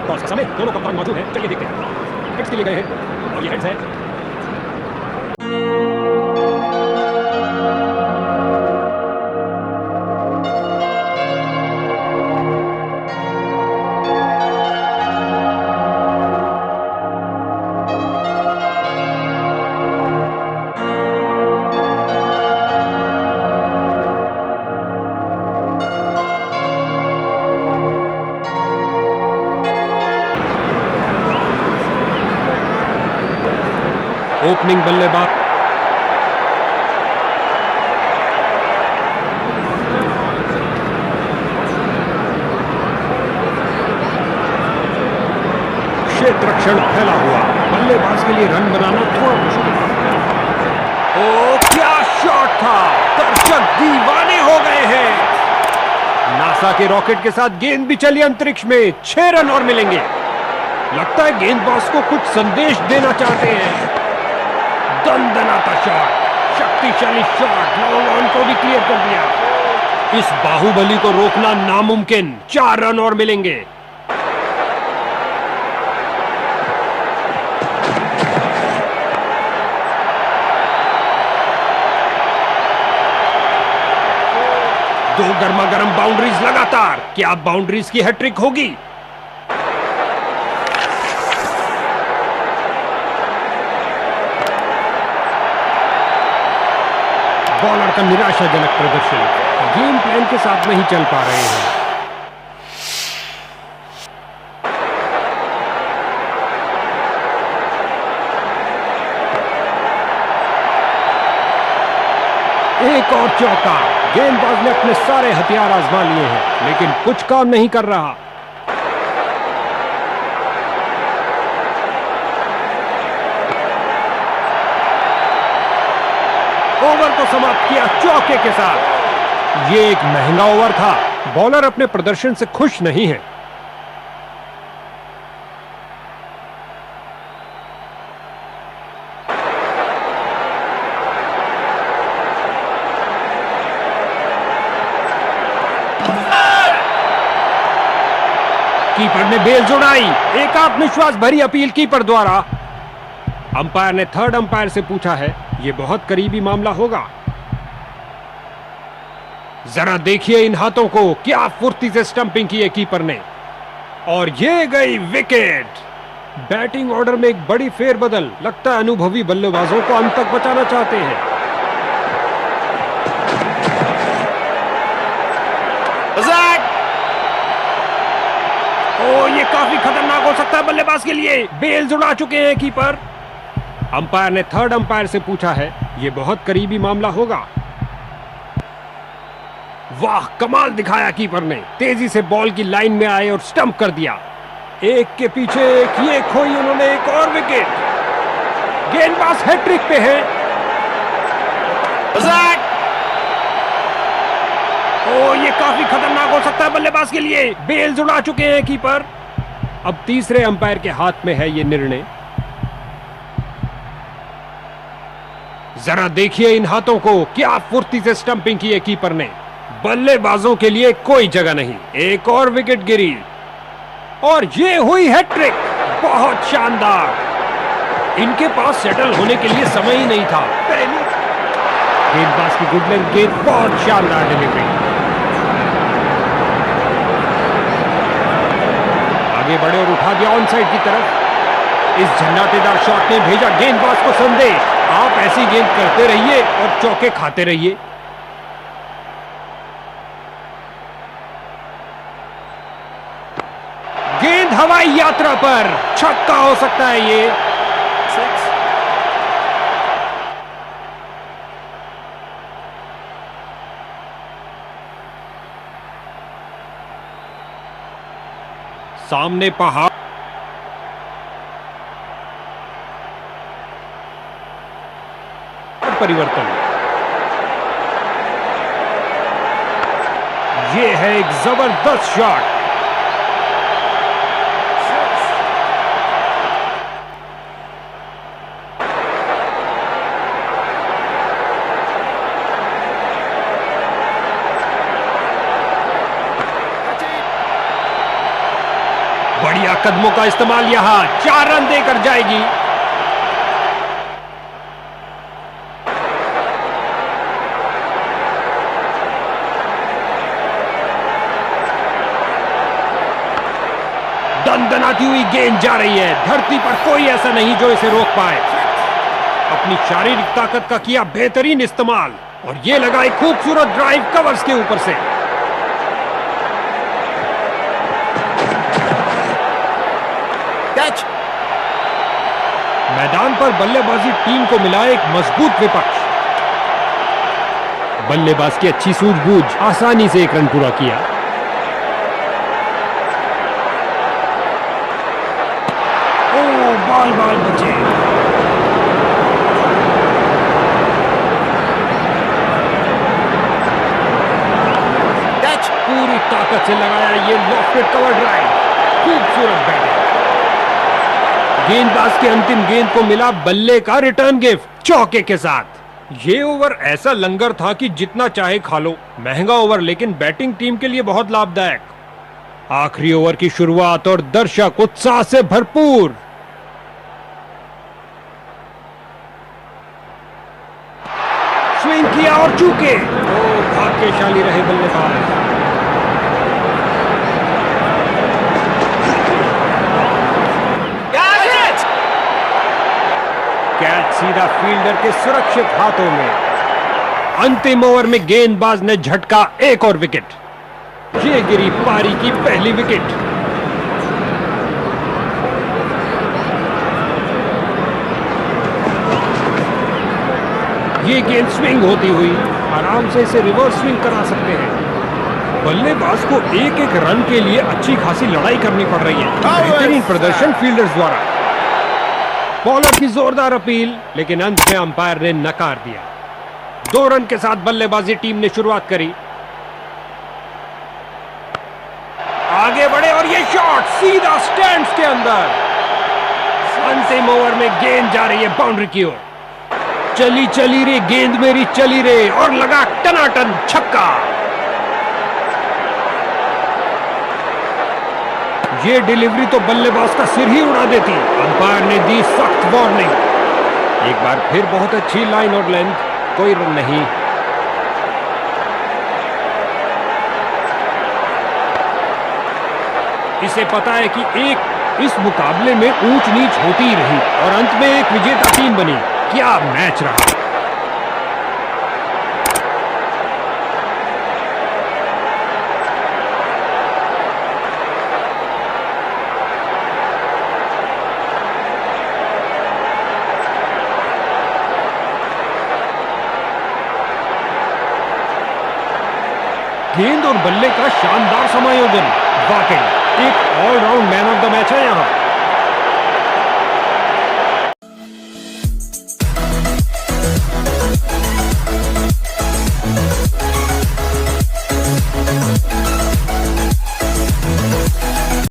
Toss का समय, दोनों कप्तान मौजूद हैं। चलिए देखते हैं। हिट्स के लिए गए हैं और ये हिट्स है। ओपनिंग बल्लेबाज क्षेत्र रक्षण फैला हुआ, बल्लेबाज के लिए रन बनाना थोड़ा मुश्किल है। ओ क्या शॉट था, दर्शक दीवाने हो गए हैं। नासा के रॉकेट के साथ गेंद भी चली अंतरिक्ष में, 6 रन और मिलेंगे। लगता है गेंदबाज को कुछ संदेश देना चाहते हैं। दंदनाता शॉट, शक्तिशाली शॉट, लॉन्ग ऑन को भी क्लियर कर दिया। इस बाहुबली को रोकना नामुमकिन, 4 रन और मिलेंगे। दो गर्मा-गर्म बाउंड्रीज लगातार, क्या बाउंड्रीज की हैट्रिक होगी? बॉलर का निराशाजनक प्रदर्शन, गेम प्लान के साथ नहीं चल पा रहे हैं। एक और चौका, गेंदबाज ने अपने सारे हथियार आजमा लिए हैं, लेकिन कुछ काम नहीं कर रहा। ओवर को समाप्त किया चौके के साथ। ये एक महंगा ओवर था, बॉलर अपने प्रदर्शन से खुश नहीं है। कीपर ने बेल जुड़ाई, एक आत्मविश्वास भरी अपील कीपर द्वारा। अंपायर ने थर्ड अंपायर से पूछा है, यह बहुत करीबी मामला होगा। जरा देखिए इन हाथों को, क्या फुर्ती से स्टंपिंग की है कीपर ने, और ये गई विकेट। बैटिंग ऑर्डर में एक बड़ी फेरबदल, लगता है अनुभवी बल्लेबाजों को अंत तक बचाना चाहते हैं। ओ, ये काफी खतरनाक हो सकता है बल्लेबाज के लिए। बेल जुड़ा चुके हैं कीपर। अंपायर ने थर्ड अंपायर से पूछा है, यह बहुत करीबी मामला होगा। वाह, कमाल दिखाया कीपर ने, तेजी से बॉल की लाइन में आए और स्टंप कर दिया। एक के पीछे एक, ये खोई उन्होंने एक और विकेट। गेंदबाज हैट्रिक पे है। ओ, ये काफी खतरनाक हो सकता है बल्लेबाज के लिए। बेल जुड़ा चुके हैं कीपर। अब तीसरे अंपायर के हाथ में है ये निर्णय। जरा देखिए इन हाथों को, क्या फुर्ती से स्टंपिंग की है कीपर ने। बल्लेबाजों के लिए कोई जगह नहीं, एक और विकेट गिरी और ये हुई हैट्रिक। बहुत शानदार, इनके पास सेटल होने के लिए समय ही नहीं था। पहली गेंदबाज की गुड लेंथ गेंद, बहुत शानदार डिलीवरी। आगे बढ़े और उठा दिया ऑन साइड की तरफ। इस झन्नाटेदार शॉट ने भेजा गेंदबाज को संदेश, आप ऐसी गेंद करते रहिए और चौके खाते रहिए। गेंद हवाई यात्रा पर, छक्का हो सकता है ये। सामने पहाड़, परिवर्तन, ये है एक जबरदस्त शॉट। बढ़िया कदमों का इस्तेमाल यहां 4 रन देकर जाएगी। दनदनाती हुई गेंद जा रही है। धरती पर कोई ऐसा नहीं जो इसे रोक पाए। अपनी शारीरिक ताकत का किया बेहतरीन इस्तेमाल और ये लगा एक खूबसूरत ड्राइव कवर्स के ऊपर से। कैच। मैदान पर बल्लेबाजी टीम को मिला एक मजबूत विपक्ष। बल्लेबाज की अच्छी सूझबूझ, आसानी से एक रन पूरा किया। बाल बाल बचे। कैच। पूरी ताकत से लगाया ये लॉफ्टेड कवर ड्राइव। खूबसूरत बैटिंग। गेंदबाज के अंतिम गेंद को मिला बल्ले का रिटर्न गिफ्ट चौके के साथ। ये ओवर ऐसा लंगर था कि जितना चाहे खा लो। महंगा ओवर लेकिन बैटिंग टीम के लिए बहुत लाभदायक। आखिरी ओवर की शुरुआत और दर्शक उत्साह से भरपूर। स्विंग किया और चूके। भाग्यशाली रहे बल्लेबाज। कैच सीधा फील्डर के सुरक्षित हाथों में। अंतिम ओवर में गेंदबाज ने झटका एक और विकेट। ये गिरी पारी की पहली विकेट। ये गेंद स्विंग होती हुई आराम से इसे रिवर्स स्विंग करा सकते हैं। बल्लेबाज को एक एक रन के लिए अच्छी खासी लड़ाई करनी पड़ रही है। बेहतरीन प्रदर्शन फील्डर्स द्वारा। बॉलर की जोरदार अपील लेकिन अंत में अंपायर ने नकार दिया। 2 रन के साथ बल्लेबाजी टीम ने शुरुआत करी। आगे बढ़े और ये शॉट सीधा स्टैंड्स के अंदर। अंतिम ओवर में गेंद जा रही है बाउंड्री की ओर। चली चली रे गेंद मेरी चली रे और लगा टनाटन छक्का। ये डिलीवरी तो बल्लेबाज का सिर ही उड़ा देती। अंपायर ने दी सख्त वार्निंग। एक बार फिर बहुत अच्छी लाइन और लेंथ, कोई रन नहीं। इसे पता है कि इस मुकाबले में ऊंच नीच होती ही रही और अंत में एक विजेता टीम बनी। क्या मैच रहा। गेंद और बल्ले का शानदार समायोजन। वाकई एक all round man of the match है यहां।